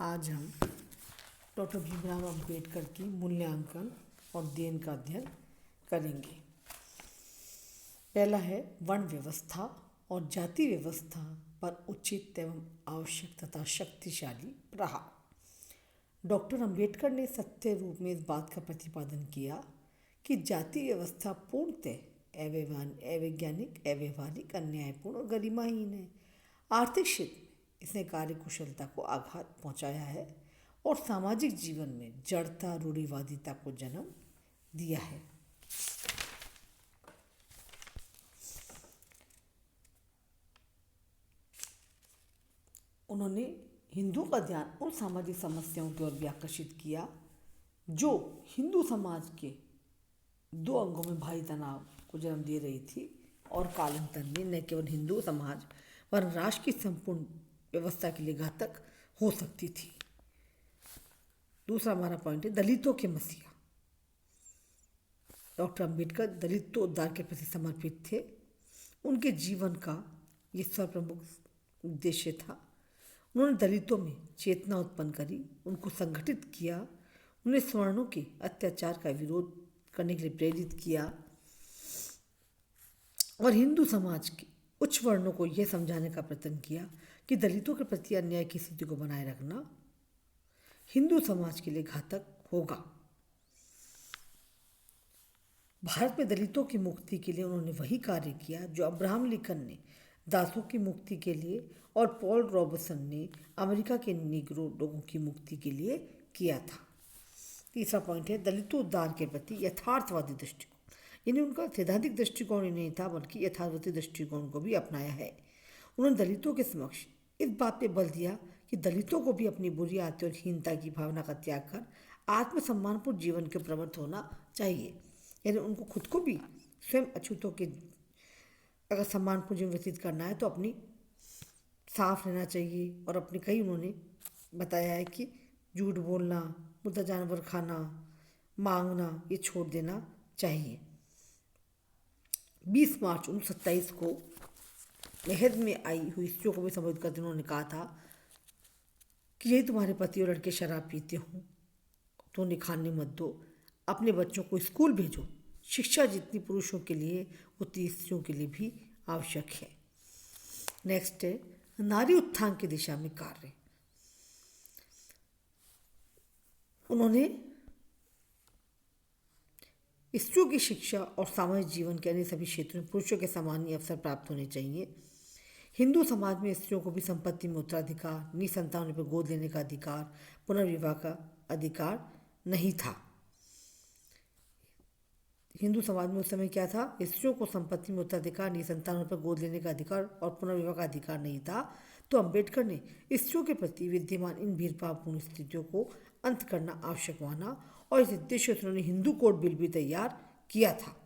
आज हम डॉक्टर भीमराव अम्बेडकर की मूल्यांकन और देन का अध्ययन करेंगे। पहला है वर्ण व्यवस्था और जाति व्यवस्था पर उचित एवं आवश्यक तथा शक्तिशाली प्रहार। डॉक्टर अम्बेडकर ने सत्य रूप में इस बात का प्रतिपादन किया कि जाति व्यवस्था पूर्णतः अवैज्ञानिक, अव्यवहारिक, अन्यायपूर्ण और गरिमाहीन है। आर्थिक क्षेत्र में इसने कार्यकुशलता को आघात पहुंचाया है और सामाजिक जीवन में जड़ता, रूढ़िवादिता को जन्म दिया है। उन्होंने हिंदू का ध्यान उन सामाजिक समस्याओं की ओर भी आकर्षित किया जो हिंदू समाज के दो अंगों में भारी तनाव को जन्म दे रही थी और कालांतर में न केवल हिंदू समाज वरन राष्ट्र की संपूर्ण व्यवस्था के लिए घातक हो सकती थी। दूसरा हमारा पॉइंट है दलितों के मसीहा। डॉक्टर अम्बेडकर दलितोद्धार के प्रति समर्पित थे। उनके जीवन का ये सर्वप्रमुख उद्देश्य था। उन्होंने दलितों में चेतना उत्पन्न करी, उनको संगठित किया, उन्हें सवर्णों के अत्याचार का विरोध करने के लिए प्रेरित किया और हिंदू समाज के उच्च वर्णों को यह समझाने का प्रयत्न किया कि दलितों के प्रति अन्याय की स्थिति को बनाए रखना हिंदू समाज के लिए घातक होगा। भारत में दलितों की मुक्ति के लिए उन्होंने वही कार्य किया जो अब्राहम लिंकन ने दासों की मुक्ति के लिए और पॉल रॉबर्टसन ने अमेरिका के निग्रो लोगों की मुक्ति के लिए किया था। तीसरा पॉइंट है दलितोद्धार के प्रति यथार्थवादी दृष्टिकोण। यानी उनका सैद्धांतिक दृष्टिकोण ही नहीं था बल्कि यथार्थवादी दृष्टिकोण को भी अपनाया है। उन्होंने दलितों के समक्ष इस बात पे बल दिया कि दलितों को भी अपनी बुरी आदतें और हीनता की भावना का त्याग कर आत्मसम्मानपूर्ण जीवन के प्रवृत्त होना चाहिए। यानी उनको खुद को भी स्वयं अछूतों के अगर सम्मानपूर्ण जीवन व्यतीत करना है तो अपनी साफ रहना चाहिए। और अपने कई उन्होंने बताया है कि झूठ बोलना, मुर्दा जानवर खाना, मांगना ये छोड़ देना चाहिए। 20 मार्च 1927 को महद में आई हुई स्त्रियों को भी संबोधित करते उन्होंने कहा था कि यही तुम्हारे पति और लड़के शराब पीते हो तो उन्हें खाने मत दो, अपने बच्चों को स्कूल भेजो। शिक्षा जितनी पुरुषों के लिए उतनी स्त्रियों के लिए भी आवश्यक है। नेक्स्ट है नारी उत्थान की दिशा में कार्य। उन्होंने स्त्रियों की शिक्षा और सामाजिक जीवन के अन्य सभी क्षेत्रों में पुरुषों के समान ही अवसर प्राप्त होने चाहिए। हिंदू समाज में स्त्रियों को भी संपत्ति में उत्तराधिकार, निसंतान पर गोद लेने का अधिकार, पुनर्विवाह का अधिकार नहीं था। हिंदू समाज में उस समय क्या था? स्त्रियों को संपत्ति में उत्तराधिकार, निसंतान पर गोद लेने का अधिकार और पुनर्विवाह का अधिकार नहीं था। तो अम्बेडकर ने स्त्रियों के प्रति विद्यमान इन भेदभावपूर्ण स्थितियों को अंत करना आवश्यक माना और इस उद्देश्य से उन्होंने हिंदू कोड बिल भी तैयार किया था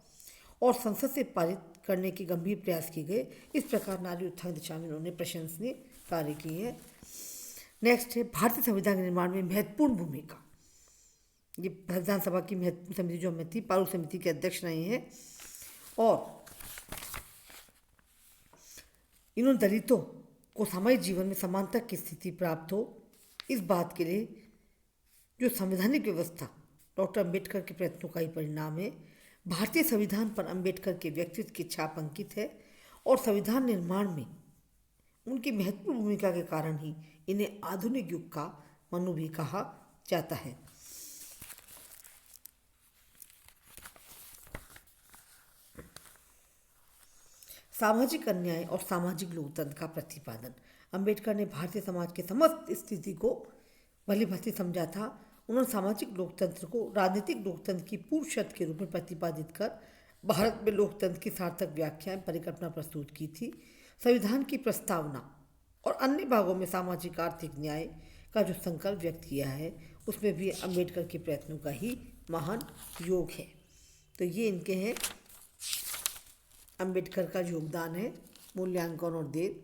और संसद से पारित करने के गंभीर प्रयास किए गए। इस प्रकार नारी उत्थान दिशा में उन्होंने प्रशंसनीय कार्य किए हैं। नेक्स्ट है भारतीय संविधान के निर्माण में महत्वपूर्ण भूमिका। ये संविधान सभा की महत्वपूर्ण समिति जो हमें थी, पारू समिति के अध्यक्ष रहे हैं और इन्होंने दलितों को सामाजिक जीवन में समानता की स्थिति प्राप्त हो इस बात के लिए जो संवैधानिक व्यवस्था डॉक्टर अम्बेडकर के प्रयत्नों का ही परिणाम है। भारतीय संविधान पर अम्बेडकर के व्यक्तित्व की छाप अंकित है और संविधान निर्माण में उनकी महत्वपूर्ण भूमिका के कारण ही इन्हें आधुनिक युग का मनु भी कहा जाता है। सामाजिक अन्याय और सामाजिक लोकतंत्र का प्रतिपादन। अम्बेडकर ने भारतीय समाज के समस्त स्थिति को भली भांति समझा था। उन्होंने सामाजिक लोकतंत्र को राजनीतिक लोकतंत्र की पूर्व शर्त के रूप में प्रतिपादित कर भारत में लोकतंत्र की सार्थक व्याख्या परिकल्पना प्रस्तुत की थी। संविधान की प्रस्तावना और अन्य भागों में सामाजिक आर्थिक न्याय का जो संकल्प व्यक्त किया है उसमें भी अम्बेडकर के प्रयत्नों का ही महान योग है। तो ये इनके हैं अम्बेडकर का योगदान है मूल्यांकन और देन।